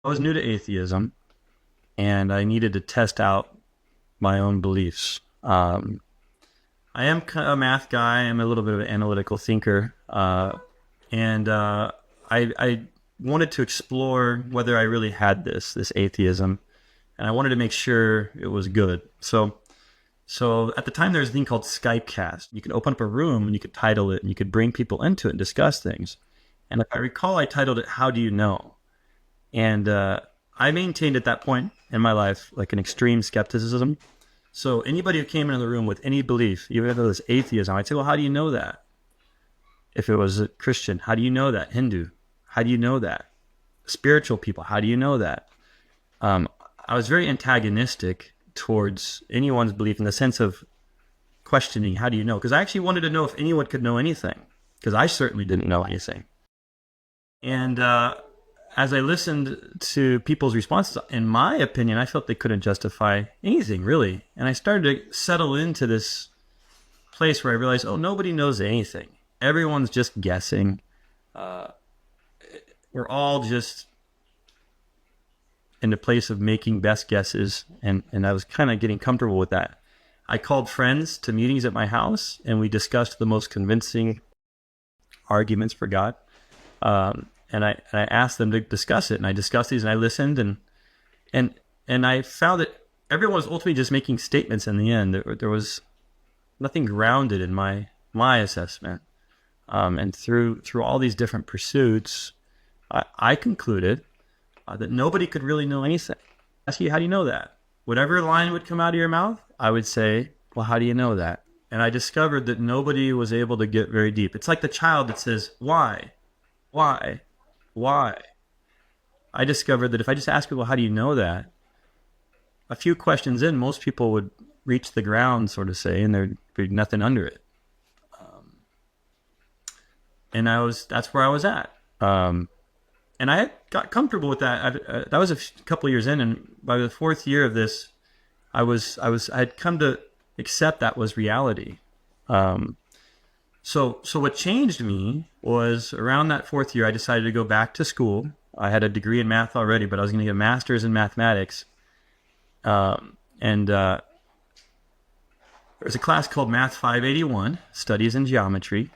I was new to atheism, and I needed to test out my own beliefs. I am kind of a math guy. I'm a little bit of an analytical thinker, and I wanted to explore whether I really had this atheism, and I wanted to make sure it was good. So at the time, there was a thing called Skypecast. You could open up a room and you could title it, and you could bring people into it and discuss things. And if I recall, I titled it "How Do You Know?" And I maintained at that point in my life like an extreme skepticism. So anybody who came into the room with any belief, even if it was atheism, I'd say, well, how do you know that? If it was a Christian, how do you know that? Hindu, how do you know that? Spiritual people, how do you know that? I was very antagonistic towards anyone's belief in the sense of questioning, how do you know? Because I actually wanted to know if anyone could know anything, because I certainly didn't know anything. And as I listened to people's responses, in my opinion, I felt they couldn't justify anything, really. And I started to settle into this place where I realized, oh, nobody knows anything. Everyone's just guessing. We're all just in the place of making best guesses. And I was kind of getting comfortable with that. I called friends to meetings at my house, and we discussed the most convincing arguments for God. And I asked them to discuss it, and I discussed these, and I listened, and I found that everyone was ultimately just making statements in the end. There was nothing grounded in my assessment. And through all these different pursuits, I concluded that nobody could really know anything. I ask you, how do you know that? Whatever line would come out of your mouth, I would say, well, how do you know that? And I discovered that nobody was able to get very deep. It's like the child that says, why? Why? Why? I discovered that if I just ask people, how do you know that? A few questions in, most people would reach the ground, sort of say, and there'd be nothing under it. And that's where I was at. And I got comfortable with that. That was a couple of years in, and by the fourth year of this, I had come to accept that was reality. So what changed me was around that fourth year, I decided to go back to school. I had a degree in math already, but I was going to get a master's in mathematics. There was a class called Math 581, Studies in Geometry.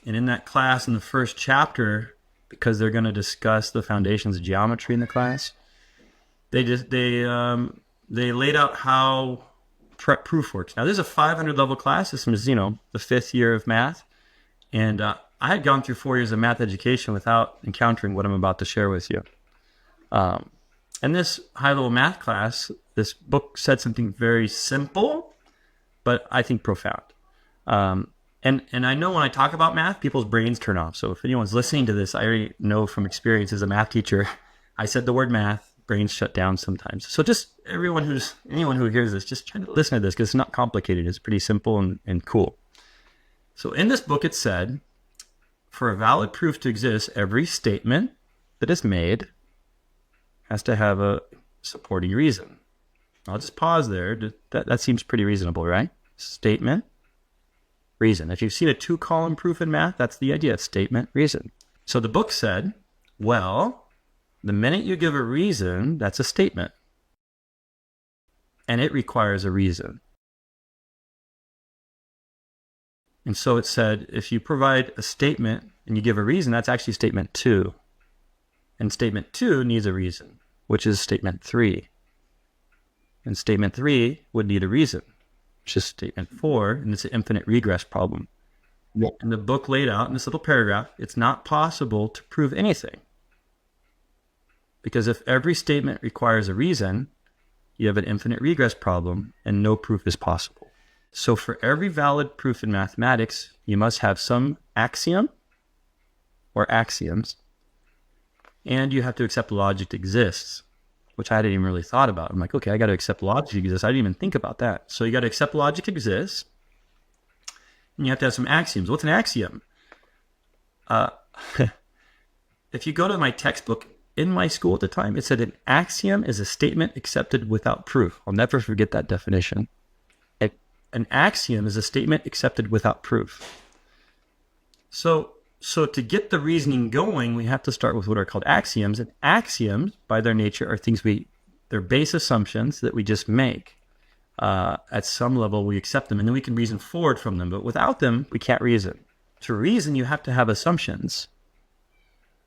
And in that class, in the first chapter, because they're going to discuss the foundations of geometry in the class, they laid out how proof works. Now, this is a 500 level class. This is, the fifth year of math. And I had gone through 4 years of math education without encountering what I'm about to share with you. In this high level math class, this book said something very simple, but I think profound. And I know when I talk about math, people's brains turn off. So if anyone's listening to this, I already know from experience as a math teacher, I said the word math, brains shut anyone who hears this, just try to listen to this, because it's not complicated. It's pretty simple and cool. So in this book, it said, for a valid proof to exist, every statement that is made has to have a supporting reason. I'll just pause there. That seems pretty reasonable, right? Statement, reason. If you've seen a 2-column proof in math, that's the idea: statement, reason. So the book said, well, the minute you give a reason, that's a statement. And it requires a reason. And so it said, if you provide a statement and you give a reason, that's actually statement 2. And statement 2 needs a reason, which is statement 3. And statement 3 would need a reason, which is statement 4, and it's an infinite regress problem. And the book laid out in this little paragraph, it's not possible to prove anything. Because if every statement requires a reason, you have an infinite regress problem, and no proof is possible. So for every valid proof in mathematics, you must have some axiom or axioms, and you have to accept logic exists, which I hadn't even really thought about. I'm like, okay, I got to accept logic exists. I didn't even think about that. So you got to accept logic exists, and you have to have some axioms. What's an axiom? If you go to my textbook in my school at the time, it said an axiom is a statement accepted without proof. I'll never forget that definition. An axiom is a statement accepted without proof. So So to get the reasoning going, we have to start with what are called axioms. And axioms, by their nature, are things they're base assumptions that we just make. At some level, we accept them, and then we can reason forward from them. But without them, we can't reason. To reason, you have to have assumptions.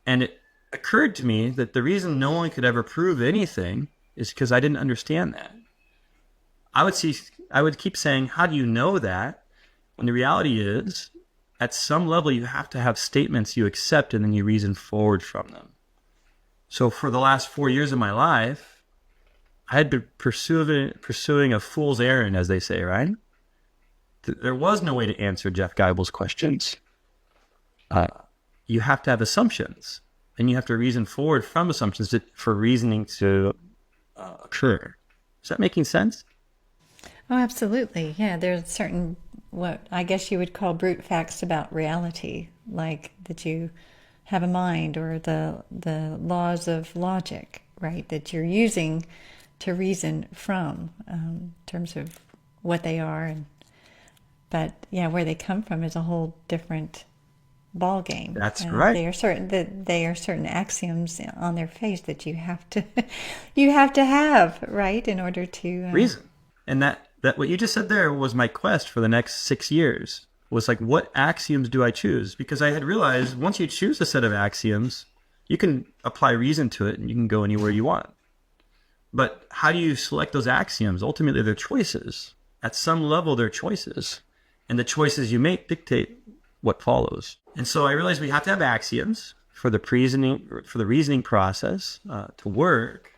And it occurred to me that the reason no one could ever prove anything is because I didn't understand that. I would keep saying, how do you know that? When the reality is, at some level, you have to have statements you accept and then you reason forward from them. So for the last 4 years of my life, I had been pursuing a fool's errand, as they say, right? There was no way to answer Jeff Geibel's questions. You have to have assumptions, and you have to reason forward from assumptions for reasoning to occur. Is that making sense? Oh, absolutely. Yeah, there's certain, what I guess you would call brute facts about reality, like that you have a mind, or the laws of logic, right, that you're using to reason from, in terms of what they are. But yeah, where they come from is a whole different ball game. That's right. They are certain axioms on their face that you have to you have to have, right, in order to reason. And that what you just said there was my quest for the next 6 years. Was like, what axioms do I choose? Because I had realized once you choose a set of axioms, you can apply reason to it and you can go anywhere you want. But how do you select those axioms? Ultimately, they're choices. At some level, they're choices. And the choices you make dictate what follows. And so I realized we have to have axioms for the reasoning process to work.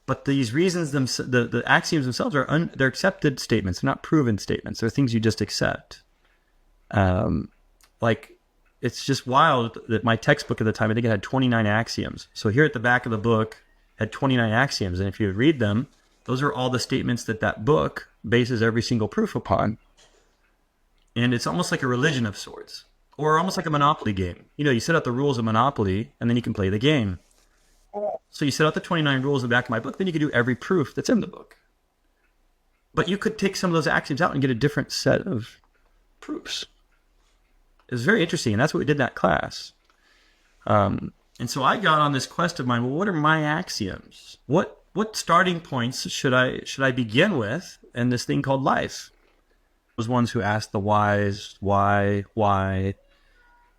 But these reasons, the axioms themselves they're accepted statements. They're not proven statements. They're things you just accept. It's just wild that my textbook at the time, I think it had 29 axioms. So here at the back of the book had 29 axioms. And if you read them, those are all the statements that book bases every single proof upon. And it's almost like a religion of sorts, or almost like a Monopoly game. You set out the rules of Monopoly, and then you can play the game. So you set out the 29 rules in the back of my book, then you can do every proof that's in the book. But you could take some of those axioms out and get a different set of proofs. It was very interesting, and that's what we did in that class. And so I got on this quest of mine. Well, what are my axioms? What starting points should I begin with in this thing called life? Those ones who ask the whys, why,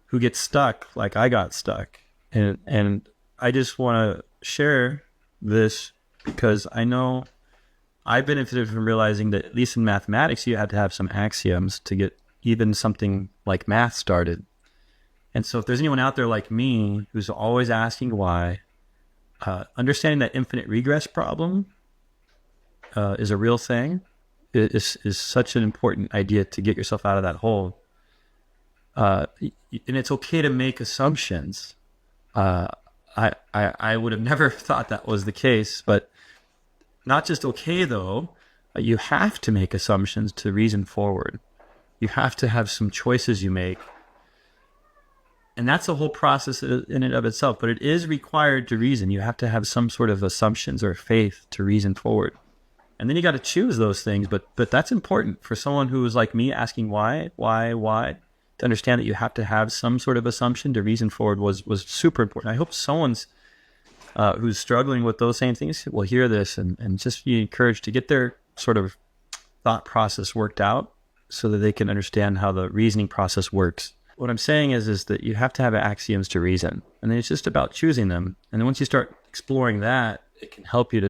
who get stuck like I got stuck, and I just want to share this because I know I benefited from realizing that at least in mathematics, you had to have some axioms to get even something like math started. And so if there's anyone out there like me who's always asking why, understanding that infinite regress problem is a real thing is such an important idea to get yourself out of that hole. And it's okay to make assumptions. I would have never thought that was the case, but not just okay though, you have to make assumptions to reason forward. You have to have some choices you make. And that's a whole process in and of itself, but it is required to reason. You have to have some sort of assumptions or faith to reason forward. And then you got to choose those things, but that's important for someone who is like me asking why, to understand that you have to have some sort of assumption to reason forward was super important. I hope someone's who's struggling with those same things will hear this and just be encouraged to get their sort of thought process worked out so that they can understand how the reasoning process works. What I'm saying is that you have to have axioms to reason, and then it's just about choosing them. And then once you start exploring that, it can help you to